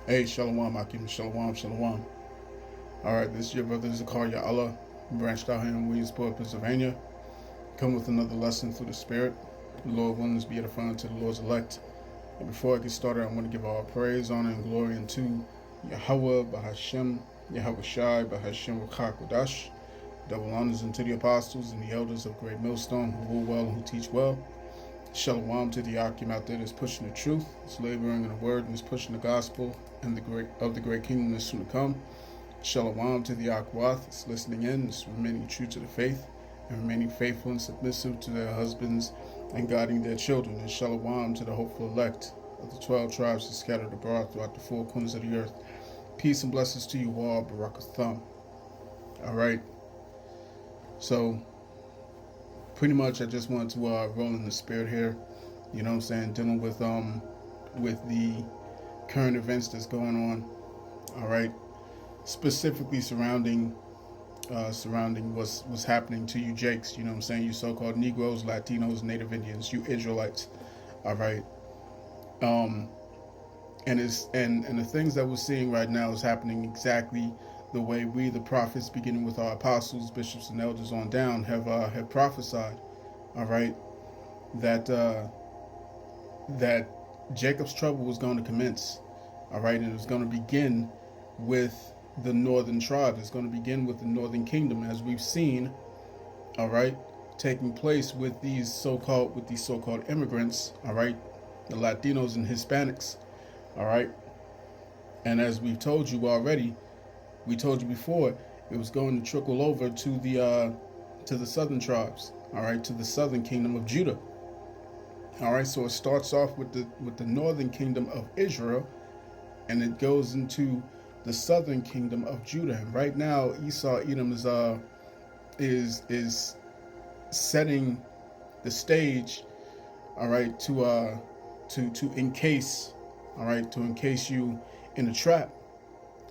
Hey, Shalom, Akim, Shalom, Shalom. All right, this is your brother Zakaria Allah, branched out here in Williamsport, Pennsylvania. Come with another lesson through the Spirit. The Lord willing to be edifying to the Lord's elect. And before I get started, I want to give all praise, honor, and glory unto Yahweh, Bahashem, Yahweh Shai, Bahashem, Ruchakodash. Double honors unto the apostles and the elders of Great Millstone who rule well and who teach well. Shalom to the Akim out there that's pushing the truth, that's laboring in the word, and is pushing the gospel and the great kingdom that's soon to come. Shalom to the Akwath that's listening in, that's remaining true to the faith, and remaining faithful and submissive to their husbands and guiding their children. And shalom to the hopeful elect of the 12 tribes that scattered abroad throughout the four corners of the earth. Peace and blessings to you all, Barakatham. All right. So, pretty much I just wanted to roll in the spirit here, you know what I'm saying, dealing with the current events that's going on, all right, specifically surrounding what's happening to you Jakes, you know what I'm saying, you so-called Negroes, Latinos, Native Indians, you Israelites, all right, and the things that we're seeing right now is happening exactly the way we, the prophets, beginning with our apostles, bishops, and elders on down, have prophesied. All right, that that Jacob's trouble was going to commence. All right, and it was going to begin with the northern tribe. It's going to begin with the northern kingdom, as we've seen. All right, taking place with these so-called immigrants. All right, the Latinos and Hispanics. All right, and as we've told you already. We told you before it was going to trickle over to the southern tribes, all right, to the southern kingdom of Judah. All right, so it starts off with the northern kingdom of Israel, and it goes into the southern kingdom of Judah. And right now, Esau Edom is setting the stage, all right, to encase, all right, to encase you in a trap,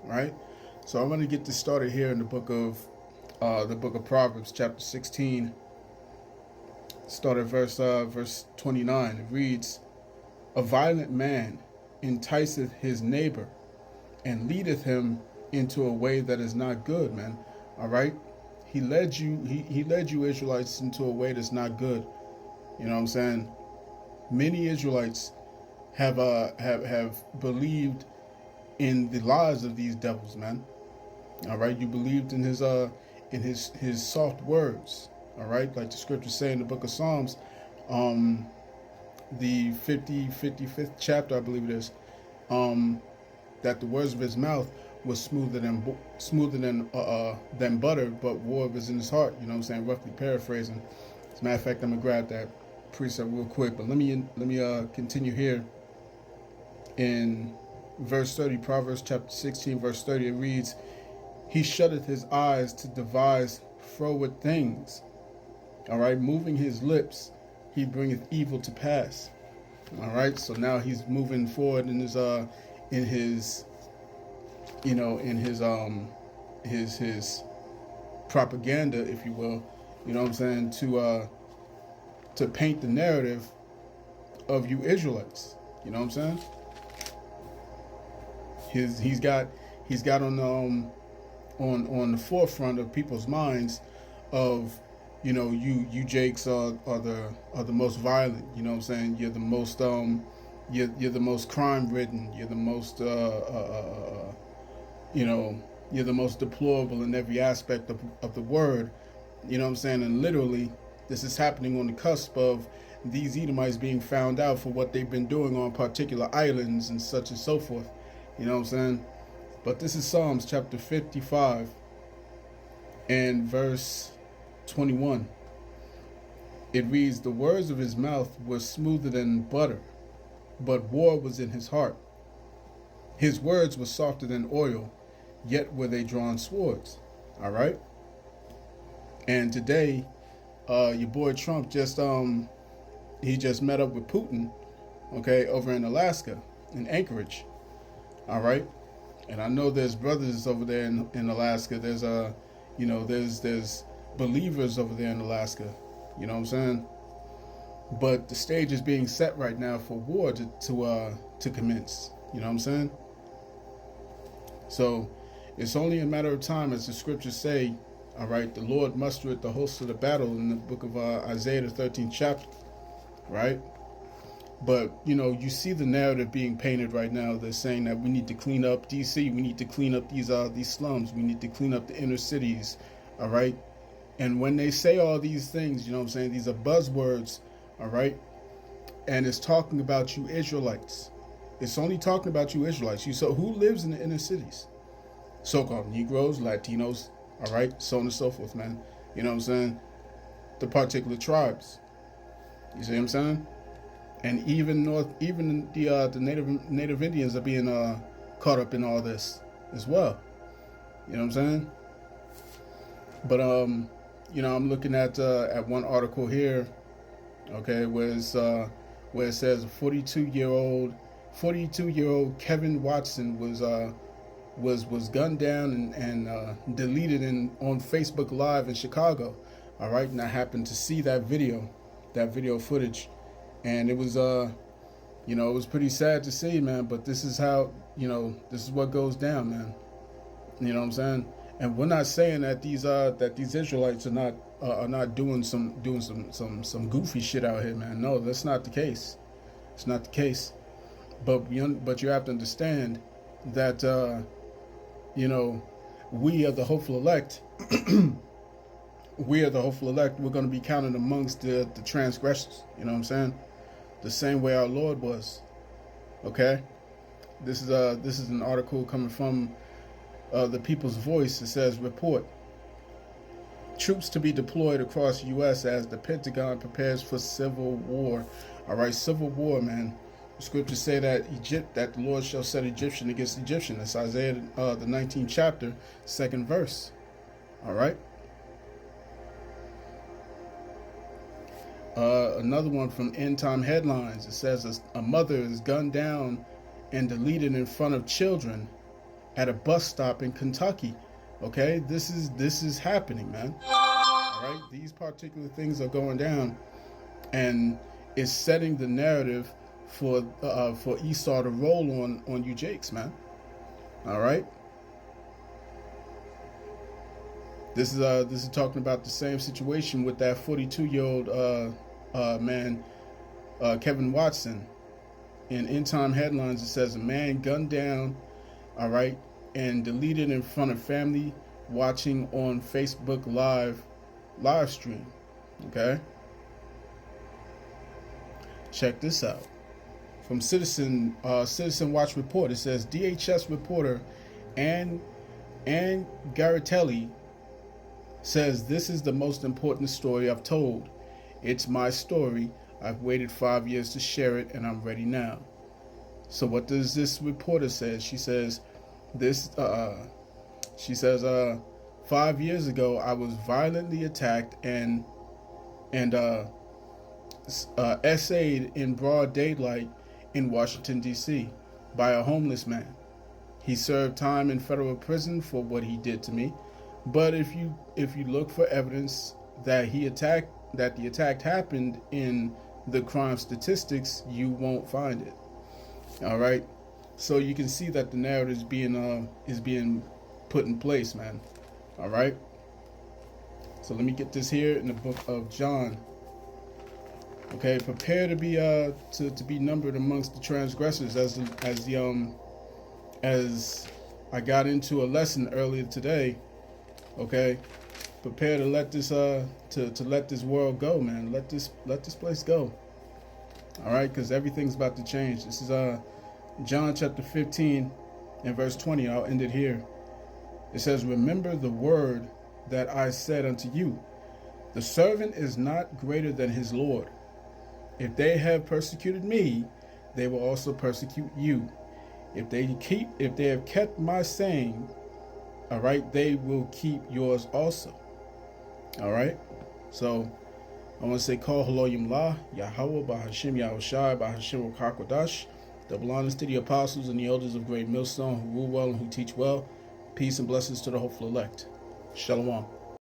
right? So I'm going to get this started here in the book of Proverbs, chapter 16. Start at verse 29. It reads, "A violent man enticeth his neighbor, and leadeth him into a way that is not good." Man, all right. He led you Israelites into a way that's not good. You know what I'm saying? Many Israelites have believed in the lies of these devils, man. All right, you believed in his soft words. All right, like the scriptures say in the book of Psalms, the 55th chapter, I believe it is, that the words of his mouth was smoother than butter, but war was in his heart. You know what I'm saying? Roughly paraphrasing. As a matter of fact, I'm gonna grab that precept real quick, but let me continue here in verse 30, Proverbs chapter 16, verse 30. It reads, "He shutteth his eyes to devise froward things." All right, moving his lips, he bringeth evil to pass. All right, so now he's moving forward in his his propaganda, if you will. You know what I'm saying, to paint the narrative of you Israelites. You know what I'm saying? He's got on the forefront of people's minds of, you know, you Jakes are the most violent. You know what I'm saying? You're the most you're the most crime ridden. You're the most you're the most deplorable in every aspect of the word. You know what I'm saying? And literally, this is happening on the cusp of these Edomites being found out for what they've been doing on particular islands and such and so forth. You know what I'm saying? But this is Psalms chapter 55 and verse 21. It reads, "The words of his mouth were smoother than butter, but war was in his heart. His words were softer than oil, yet were they drawn swords." All right? And today, your boy Trump he just met up with Putin, okay, over in Alaska, in Anchorage. All right? And I know there's brothers over there in Alaska. There's there's believers over there in Alaska. You know what I'm saying? But the stage is being set right now for war to commence. You know what I'm saying? So it's only a matter of time, as the scriptures say, all right, the Lord mustereth the hosts of the battle in the book of Isaiah, the 13th chapter, right? But, you see the narrative being painted right now. They're saying that we need to clean up D.C., we need to clean up these slums, we need to clean up the inner cities, all right? And when they say all these things, these are buzzwords, all right? And it's talking about you Israelites. It's only talking about you Israelites. So who lives in the inner cities? So-called Negroes, Latinos, all right, so on and so forth, man. The particular tribes. You see what I'm saying? And even the Native Indians are being caught up in all this as well. You know what I'm saying? But I'm looking at one article here, okay, where it says a 42-year-old Kevin Watson was gunned down and deleted on Facebook Live in Chicago. All right, and I happened to see that video footage, and it was it was pretty sad to see, man. But this is how this is what goes down, man. You know what I'm saying? And we're not saying that these Israelites are not doing some goofy shit out here, man. No, that's not the case. It's not the case. But you have to understand that we are the hopeful elect. We're going to be counted amongst the transgressors. You know what I'm saying? The same way our Lord was. Okay. This is an article coming from the People's Voice. It says, report: troops to be deployed across U.S. as the Pentagon prepares for civil war. All right, civil war, man. The scriptures say that the Lord shall set Egyptian against Egyptian. That's Isaiah, the 19th chapter, 2nd verse. All right. Another one from End Time Headlines. It says a mother is gunned down and deleted in front of children at a bus stop in Kentucky. Okay, this is happening, man. All right, these particular things are going down, and it's setting the narrative for Esau to roll on you Jakes, man. All right. This is talking about the same situation with that 42-year-old man, Kevin Watson. In End Time Headlines, it says a man gunned down, all right, and deleted in front of family watching on Facebook live stream. Okay. Check this out. From Citizen Watch Report, it says DHS reporter Ann Garatelli says, this is the most important story I've told. It's my story. I've waited 5 years to share it, and I'm ready now. So what does this reporter say? She says, 5 years ago, I was violently attacked and essayed in broad daylight in Washington, D.C. by a homeless man. He served time in federal prison for what he did to me. But if you look for evidence that the attack happened in the crime statistics, you won't find it. All right. So you can see that the narrative is being put in place, man. All right. So let me get this here in the book of John. Okay, prepare to be numbered amongst the transgressors, as I got into a lesson earlier today. Okay, prepare to let this let this world go, man. Let this place go. All right, because everything's about to change. This is John chapter 15 and verse 20. I'll end it here. It says, "Remember the word that I said unto you: the servant is not greater than his Lord. If they have persecuted me, they will also persecute you. If they have kept my saying, all right, they will keep yours also." All right. So I want to say, Call Haloyim La, Yahweh, Bahashim Yahushai, Bahashim Rakakwadash. Double honors to the apostles and the elders of Great Millstone who rule well and who teach well. Peace and blessings to the hopeful elect. Shalom.